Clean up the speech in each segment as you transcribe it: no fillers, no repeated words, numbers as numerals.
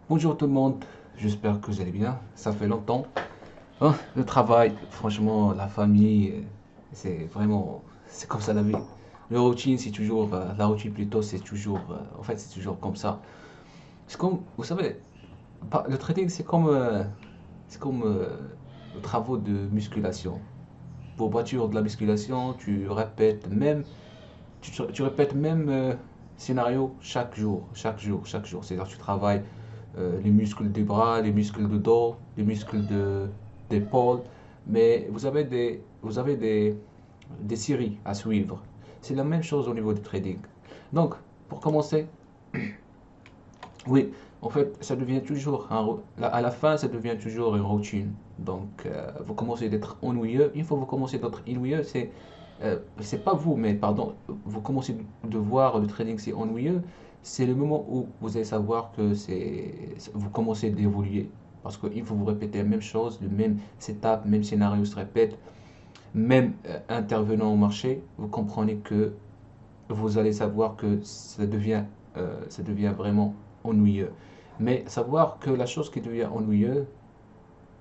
Bonjour tout le monde, j'espère que vous allez bien. Ça fait longtemps. Hein, le travail, franchement, la famille, c'est vraiment, c'est comme ça la vie. Le routine, c'est toujours, la routine plutôt, c'est toujours, en fait, c'est toujours comme ça. C'est comme, vous savez, le trading, c'est comme le travaux de musculation. Pour bâtir de la musculation, tu répètes même scénario chaque jour, chaque jour, chaque jour. C'est-à-dire tu travailles les muscles des bras, les muscles de dos, les muscles d'épaule, mais vous avez des séries à suivre. C'est la même chose au niveau du trading. Donc, pour commencer, oui, en fait, ça devient toujours, à la fin, ça devient toujours une routine. Donc, vous commencez d'être ennuyeux. Une fois que vous commencez d'être ennuyeux, c'est pas vous, mais pardon, vous commencez de voir le trading, c'est ennuyeux. C'est le moment où vous allez savoir que vous commencez d'évoluer. Parce qu'il faut vous répéter la même chose, le même setup, même scénario se répète, même intervenant au marché, vous comprenez que vous allez savoir que ça devient vraiment ennuyeux. Mais savoir que la chose qui devient ennuyeuse,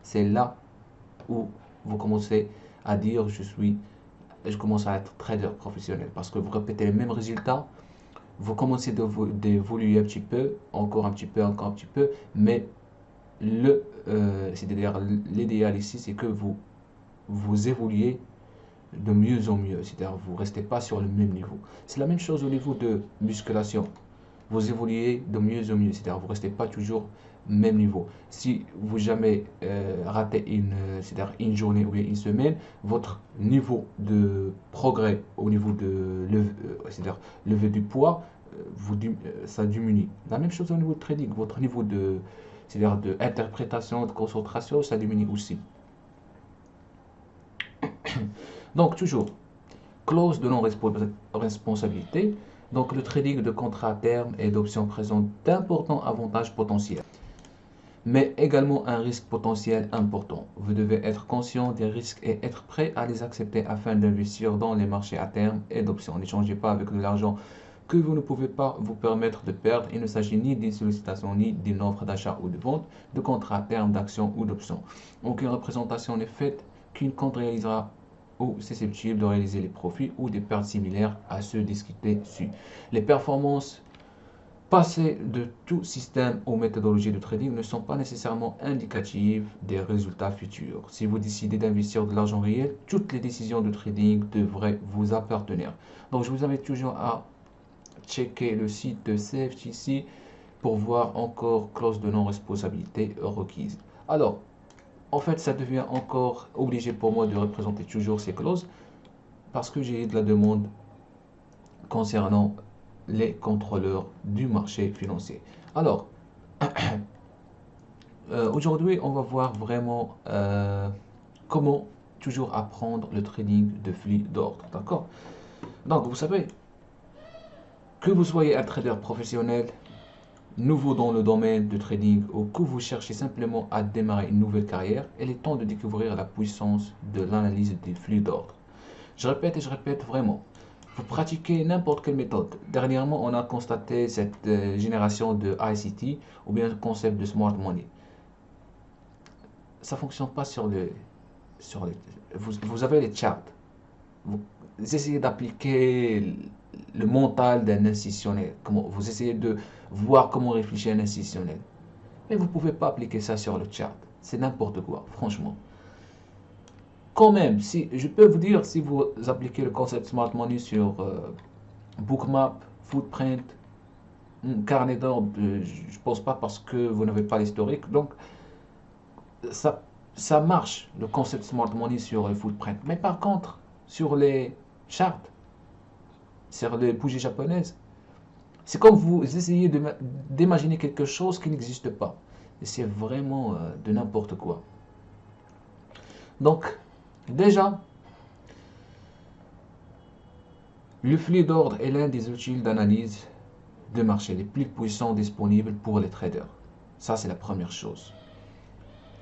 c'est là où vous commencez à dire je commence à être trader professionnel parce que vous répétez les mêmes résultats, vous commencez d'évoluer un petit peu, encore un petit peu, encore un petit peu, mais c'est-à-dire l'idéal ici, c'est que vous évoluez de mieux en mieux, c'est-à-dire vous ne restez pas sur le même niveau. C'est la même chose au niveau de musculation. Vous évoluez de mieux en mieux, c'est-à-dire vous ne restez pas toujours au même niveau. Si vous jamais ratez c'est-à-dire une journée ou bien une semaine, votre niveau de progrès au niveau de c'est-à-dire lever du poids, ça diminue. La même chose au niveau de trading, votre niveau c'est-à-dire de interprétation, de concentration, ça diminue aussi. Donc toujours, clause de non-responsabilité. Donc le trading de contrat à terme et d'options présente d'importants avantages potentiels, mais également un risque potentiel important. Vous devez être conscient des risques et être prêt à les accepter afin d'investir dans les marchés à terme et d'options. N'échangez pas avec de l'argent que vous ne pouvez pas vous permettre de perdre. Il ne s'agit ni d'une sollicitation ni d'une offre d'achat ou de vente de contrat à terme, d'actions ou d'options. Aucune représentation n'est faite qu'une compte réalisera ou susceptible de réaliser les profits ou des pertes similaires à ceux discutés dessus. Les performances passées de tout système ou méthodologie de trading ne sont pas nécessairement indicatives des résultats futurs. Si vous décidez d'investir de l'argent réel, toutes les décisions de trading devraient vous appartenir. Donc je vous invite toujours à checker le site de CFTC pour voir encore clause de non-responsabilité requise. Alors, en fait, ça devient encore obligé pour moi de représenter toujours ces clauses parce que j'ai eu de la demande concernant les contrôleurs du marché financier. Alors, aujourd'hui, on va voir vraiment comment toujours apprendre le trading de flux d'ordre. D'accord? Donc, vous savez, que vous soyez un trader professionnel, nouveau dans le domaine de trading ou que vous cherchez simplement à démarrer une nouvelle carrière, il est temps de découvrir la puissance de l'analyse des flux d'ordre. Je répète et je répète vraiment. Vous pratiquez n'importe quelle méthode. Dernièrement, on a constaté cette génération de ICT ou bien le concept de smart money. Ça ne fonctionne pas vous avez les charts. Vous essayez d'appliquer le mental d'un institutionnel. Vous essayez de voir comment réfléchit un institutionnel. Mais vous ne pouvez pas appliquer ça sur le chart. C'est n'importe quoi, franchement. Quand même, si je peux vous dire, si vous appliquez le concept Smart Money sur Bookmap, Footprint, carnet d'ordre, je ne pense pas parce que vous n'avez pas l'historique. Donc, ça, ça marche, le concept Smart Money sur le Footprint. Mais par contre, sur les charts, sur les bougies japonaises, c'est comme vous essayez d'imaginer quelque chose qui n'existe pas. Et c'est vraiment de n'importe quoi. Donc, déjà, le flux d'ordre est l'un des outils d'analyse de marché les plus puissants disponibles pour les traders. Ça, c'est la première chose.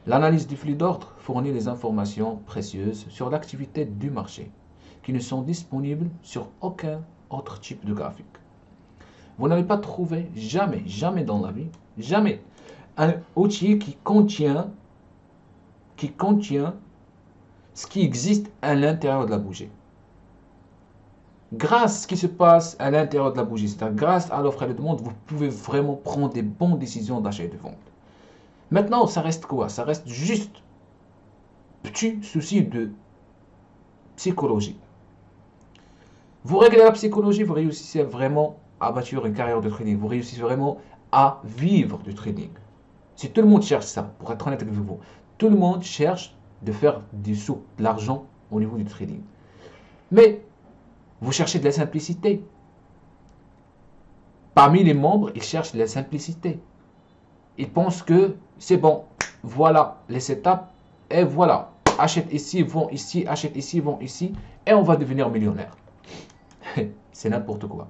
L'analyse du flux d'ordre fournit des informations précieuses sur l'activité du marché qui ne sont disponibles sur aucun autre type de graphique. Vous n'allez pas trouver jamais, jamais dans la vie, jamais un outil qui contient ce qui existe à l'intérieur de la bougie. Grâce à ce qui se passe à l'intérieur de la bougie, c'est-à-dire grâce à l'offre et la demande, vous pouvez vraiment prendre des bonnes décisions d'achat et de vente. Maintenant, ça reste quoi? Ça reste juste petit souci de psychologie. Vous réglez la psychologie, vous réussissez vraiment à bâtir une carrière de trading. Vous réussissez vraiment à vivre du trading. Si tout le monde cherche ça, pour être honnête avec vous, tout le monde cherche de faire des sous, de l'argent au niveau du trading. Mais vous cherchez de la simplicité. Parmi les membres, ils cherchent de la simplicité. Ils pensent que c'est bon, voilà les setups, et voilà, achète ici, vends ici, achète ici, vends ici, et on va devenir millionnaire. C'est n'importe quoi.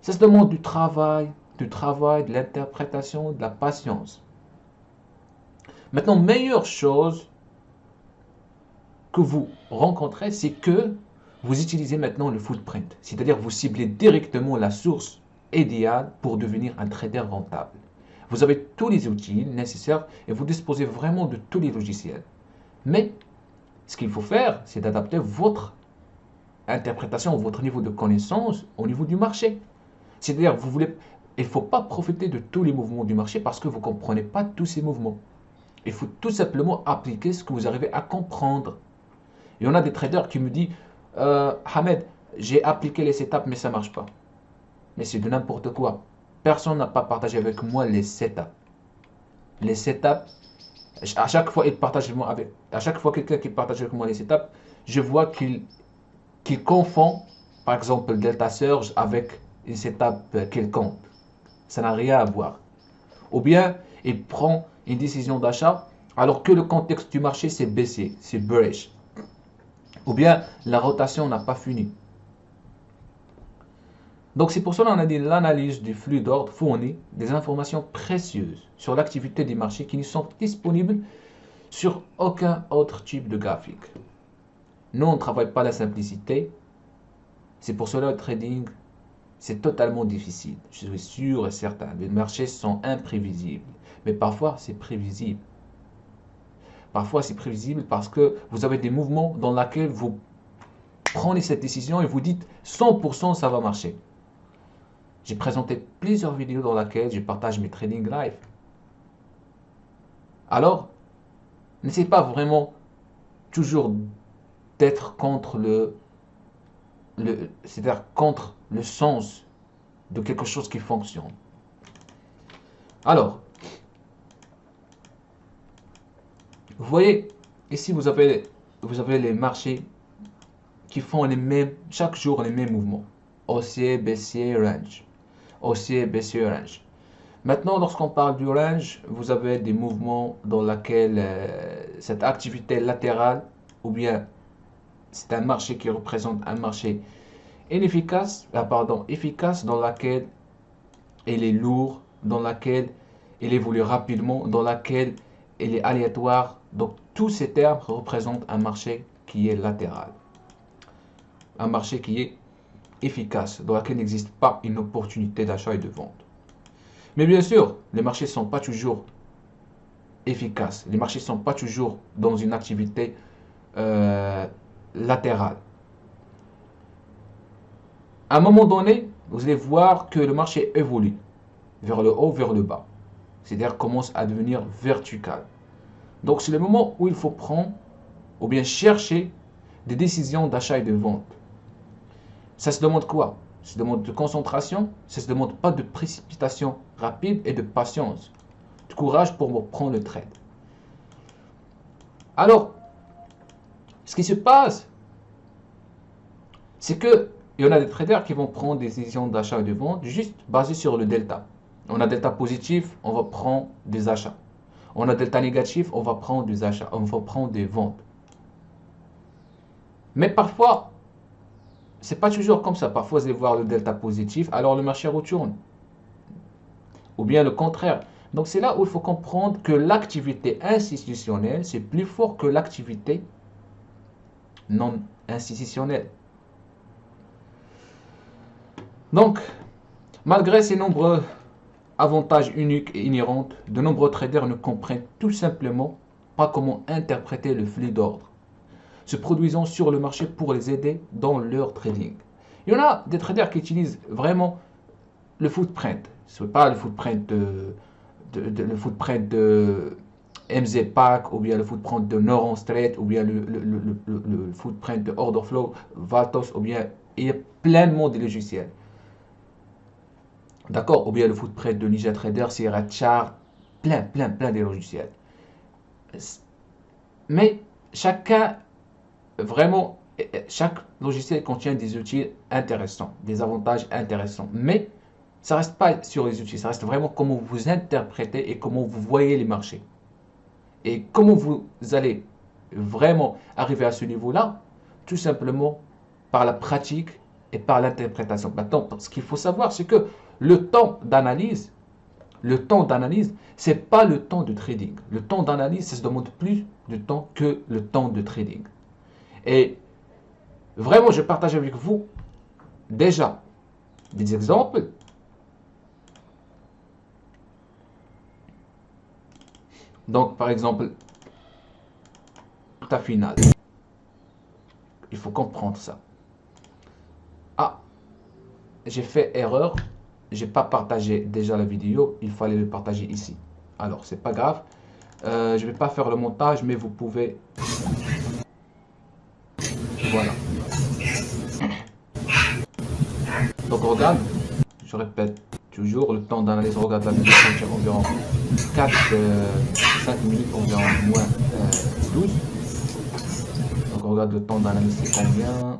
Ça se demande du travail, de l'interprétation, de la patience. Maintenant, meilleure chose que vous rencontrez, c'est que vous utilisez maintenant le footprint. C'est-à-dire vous ciblez directement la source idéale pour devenir un trader rentable. Vous avez tous les outils nécessaires et vous disposez vraiment de tous les logiciels. Mais ce qu'il faut faire, c'est d'adapter votre interprétation, votre niveau de connaissance au niveau du marché. C'est-à-dire, il ne faut pas profiter de tous les mouvements du marché parce que vous ne comprenez pas tous ces mouvements. Il faut tout simplement appliquer ce que vous arrivez à comprendre. Il y en a des traders qui me disent Hamed, j'ai appliqué les setups mais ça ne marche pas. Mais c'est de n'importe quoi. Personne n'a pas partagé avec moi les setups. Les setups, à chaque fois, à chaque fois quelqu'un qui partage avec moi les setups, je vois qu'il confond, par exemple, le Delta Surge avec une setup quelconque. Ça n'a rien à voir. Ou bien, il prend une décision d'achat alors que le contexte du marché c'est baissier, c'est bearish. Ou bien, la rotation n'a pas fini. Donc c'est pour cela qu'on a dit l'analyse du flux d'ordre fournit des informations précieuses sur l'activité des marchés qui ne sont disponibles sur aucun autre type de graphique. Nous, on ne travaille pas la simplicité. C'est pour cela que le trading, c'est totalement difficile. Je suis sûr et certain. Les marchés sont imprévisibles. Mais parfois, c'est prévisible. Parfois, c'est prévisible parce que vous avez des mouvements dans lesquels vous prenez cette décision et vous dites 100% ça va marcher. J'ai présenté plusieurs vidéos dans lesquelles je partage mes trading live. Alors, n'essayez pas vraiment toujours d'être contre c'est-à-dire contre le sens de quelque chose qui fonctionne. Alors, vous voyez, ici vous avez les marchés qui font chaque jour les mêmes mouvements. Haussier, baissier, range. Haussier, baissier, range. Maintenant, lorsqu'on parle du range, vous avez des mouvements dans lesquels cette activité latérale, ou bien c'est un marché qui représente un marché efficace dans laquelle il est lourd, dans laquelle il évolue rapidement, dans laquelle il est aléatoire. Donc, tous ces termes représentent un marché qui est latéral. Un marché qui est efficace, dans lequel n'existe pas une opportunité d'achat et de vente. Mais bien sûr, les marchés ne sont pas toujours efficaces. Les marchés ne sont pas toujours dans une activité latérale. À un moment donné, vous allez voir que le marché évolue vers le haut, vers le bas. C'est-à-dire commence à devenir vertical. Donc c'est le moment où il faut prendre ou bien chercher des décisions d'achat et de vente. Ça se demande quoi? Ça se demande de concentration, ça se demande pas de précipitation rapide et de patience. De courage pour prendre le trade. Alors, ce qui se passe, c'est que il y en a des traders qui vont prendre des décisions d'achat et de vente juste basées sur le delta. On a delta positif, on va prendre des achats. On a delta négatif, on va prendre des achats, on va prendre des ventes. Mais parfois, c'est pas toujours comme ça. Parfois, vous allez voir le delta positif, alors le marché retourne. Ou bien le contraire. Donc c'est là où il faut comprendre que l'activité institutionnelle, c'est plus fort que l'activité non institutionnelle. Donc, malgré ces nombreux Avantage unique et inhérent, de nombreux traders ne comprennent tout simplement pas comment interpréter le flux d'ordre se produisant sur le marché pour les aider dans leur trading. Il y en a des traders qui utilisent vraiment le footprint. Ce n'est pas le footprint le footprint de MZPAC ou bien le footprint de Noron Strait ou bien le footprint de Order Flow, Vatos ou bien il y a pleinement de logiciels. D'accord? Ou bien le footprint de NinjaTrader, Sierra Chart, plein de logiciels. Mais chacun, vraiment, chaque logiciel contient des outils intéressants, des avantages intéressants. Mais ça ne reste pas sur les outils, ça reste vraiment comment vous interprétez et comment vous voyez les marchés. Et comment vous allez vraiment arriver à ce niveau-là, tout simplement par la pratique et par l'interprétation. Maintenant, ce qu'il faut savoir, c'est que le temps d'analyse, ce n'est pas le temps de trading. Le temps d'analyse, ça se demande plus de temps que le temps de trading. Et vraiment, je partage avec vous déjà des exemples. Donc, par exemple, ta finale. Il faut comprendre ça. Ah, j'ai fait erreur. J'ai pas partagé déjà la vidéo. Il fallait le partager ici. Alors, c'est pas grave. Je vais pas faire le montage, mais vous pouvez. Voilà. Donc, regarde. Je répète toujours. Le temps d'analyse. Regarde la vidéo. Environ 5 minutes. Environ moins 12. Donc, regarde le temps d'analyse. C'est combien?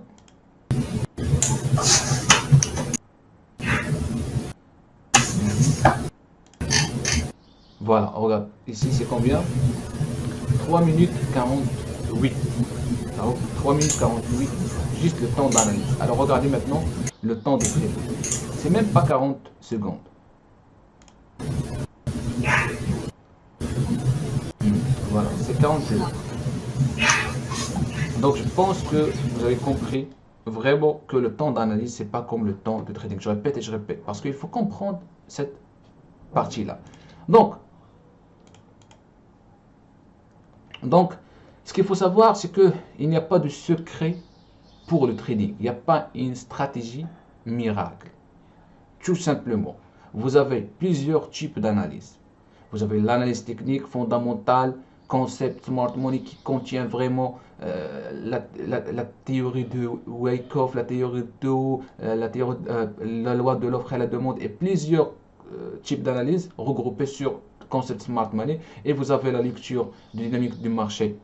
Voilà, regarde, ici c'est combien? 3 minutes 48. Alors, 3 minutes 48, juste le temps d'analyse. Alors regardez maintenant le temps de trading. C'est même pas 40 secondes. Voilà, c'est 40 secondes. Donc je pense que vous avez compris vraiment que le temps d'analyse, c'est pas comme le temps de trading. Je répète et je répète, parce qu'il faut comprendre cette partie-là. Donc, ce qu'il faut savoir, c'est qu'il n'y a pas de secret pour le trading. Il n'y a pas une stratégie miracle. Tout simplement, vous avez plusieurs types d'analyse. Vous avez l'analyse technique fondamentale, concept smart money qui contient vraiment la théorie de Wyckoff, la théorie de la loi de l'offre et la demande et plusieurs types d'analyse regroupés sur concept smart money. Et vous avez la lecture de dynamique du marché,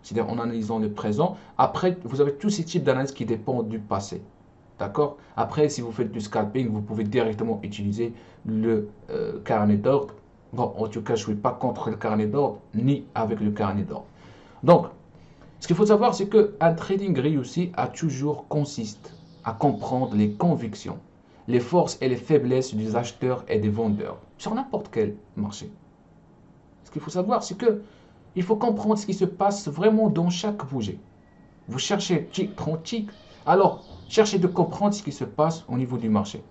c'est-à-dire en analysant le présent. Après, vous avez tous ces types d'analyse qui dépendent du passé. D'accord? Après, si vous faites du scalping, vous pouvez directement utiliser le carnet d'ordre. Bon, en tout cas, je ne suis pas contre le carnet d'ordre, ni avec le carnet d'ordre. Donc, ce qu'il faut savoir, c'est qu'un trading réussi a toujours consiste à comprendre les convictions, les forces et les faiblesses des acheteurs et des vendeurs sur n'importe quel marché. Ce qu'il faut savoir, c'est que il faut comprendre ce qui se passe vraiment dans chaque bougie. Vous cherchez tic, tic, alors cherchez de comprendre ce qui se passe au niveau du marché.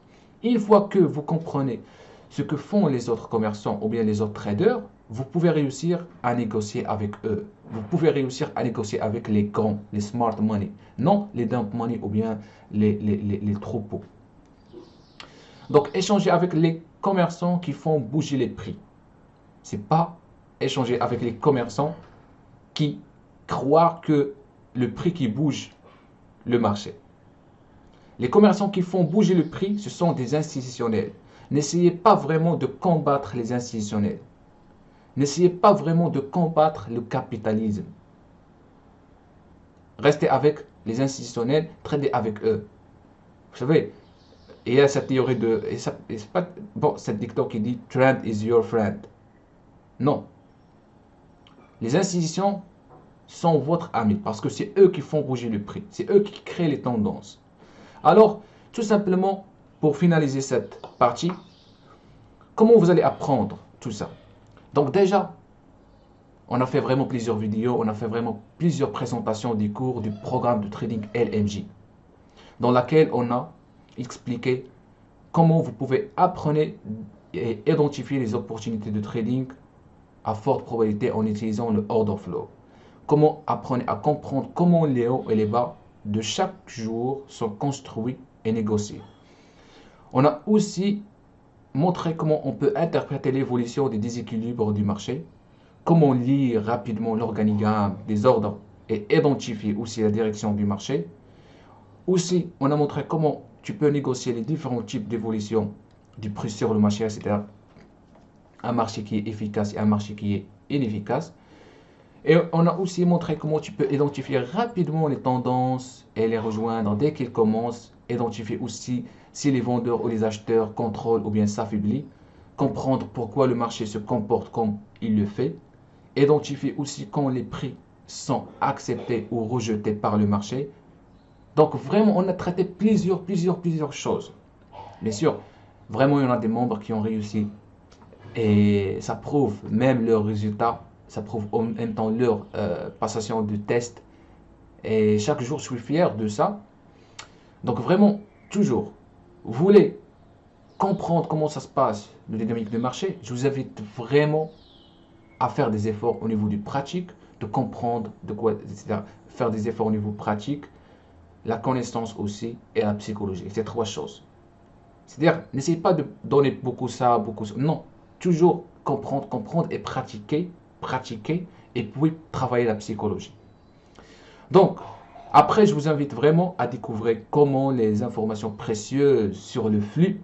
Une fois que vous comprenez ce que font les autres commerçants ou bien les autres traders, vous pouvez réussir à négocier avec eux. Vous pouvez réussir à négocier avec les grands, les smart money, non les dump money ou bien les troupeaux. Donc, échanger avec les commerçants qui font bouger les prix. Ce n'est pas échanger avec les commerçants qui croient que le prix qui bouge le marché. Les commerçants qui font bouger le prix, ce sont des institutionnels. N'essayez pas vraiment de combattre les institutionnels. N'essayez pas vraiment de combattre le capitalisme. Restez avec les institutionnels, tradez avec eux. Vous savez, il y a cette théorie de... cette dicton qui dit « Trend is your friend ». Non. Les institutions sont votre ami parce que c'est eux qui font bouger le prix. C'est eux qui créent les tendances. Alors, tout simplement, pour finaliser cette partie, comment vous allez apprendre tout ça? Donc déjà, on a fait vraiment plusieurs vidéos, on a fait vraiment plusieurs présentations des cours du programme de trading LMJ, dans laquelle on a expliqué comment vous pouvez apprendre et identifier les opportunités de trading à forte probabilité en utilisant le order flow. Comment apprendre à comprendre comment les hauts et les bas de chaque jour sont construits et négociés. On a aussi montré comment on peut interpréter l'évolution des déséquilibres du marché, comment lire rapidement l'organigramme des ordres et identifier aussi la direction du marché. Aussi, on a montré comment tu peux négocier les différents types d'évolution du prix sur le marché, c'est-à-dire un marché qui est efficace et un marché qui est inefficace. Et on a aussi montré comment tu peux identifier rapidement les tendances et les rejoindre dès qu'ils commencent. Identifier aussi si les vendeurs ou les acheteurs contrôlent ou bien s'affaiblissent. Comprendre pourquoi le marché se comporte comme il le fait. Identifier aussi quand les prix sont acceptés ou rejetés par le marché. Donc vraiment, on a traité plusieurs choses. Bien sûr, vraiment, il y en a des membres qui ont réussi. Et ça prouve même leurs résultats. Ça prouve en même temps leur passation de test. Et chaque jour, je suis fier de ça. Donc vraiment, toujours, vous voulez comprendre comment ça se passe, le dynamique de marché, je vous invite vraiment à faire des efforts au niveau du pratique, de comprendre de quoi, etc. Faire des efforts au niveau pratique, la connaissance aussi et la psychologie. C'est trois choses. C'est-à-dire, n'essayez pas de donner beaucoup ça, beaucoup ça. Non, toujours comprendre et pratiquer, et puis travailler la psychologie. Donc, après, je vous invite vraiment à découvrir comment les informations précieuses sur le flux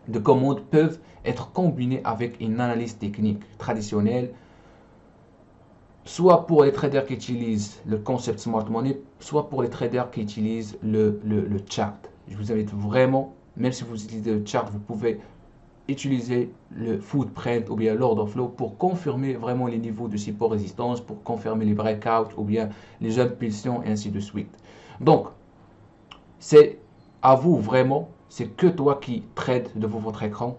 de commandes peuvent être combinées avec une analyse technique traditionnelle, soit pour les traders qui utilisent le concept Smart Money, soit pour les traders qui utilisent le chart. Je vous invite vraiment, même si vous utilisez le chart, vous pouvez utiliser le footprint ou bien l'order flow pour confirmer vraiment les niveaux de support résistance, pour confirmer les breakouts ou bien les impulsions et ainsi de suite. Donc, c'est à vous vraiment, c'est que toi qui trade devant votre écran.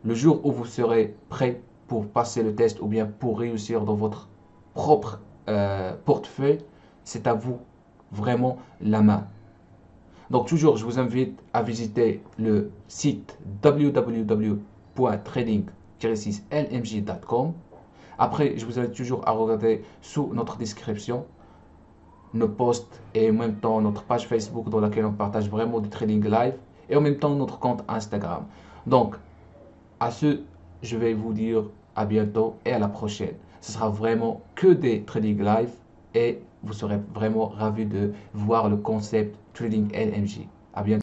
Le jour où vous serez prêt pour passer le test ou bien pour réussir dans votre propre portefeuille, c'est à vous vraiment la main. Donc toujours, je vous invite à visiter le site www.trading-lmj.com. Après, je vous invite toujours à regarder sous notre description nos posts et en même temps notre page Facebook dans laquelle on partage vraiment du trading live et en même temps notre compte Instagram. Donc, à ce, je vais vous dire à bientôt et à la prochaine. Ce sera vraiment que des trading live et vous serez vraiment ravis de voir le concept Trading LMJ. À bientôt.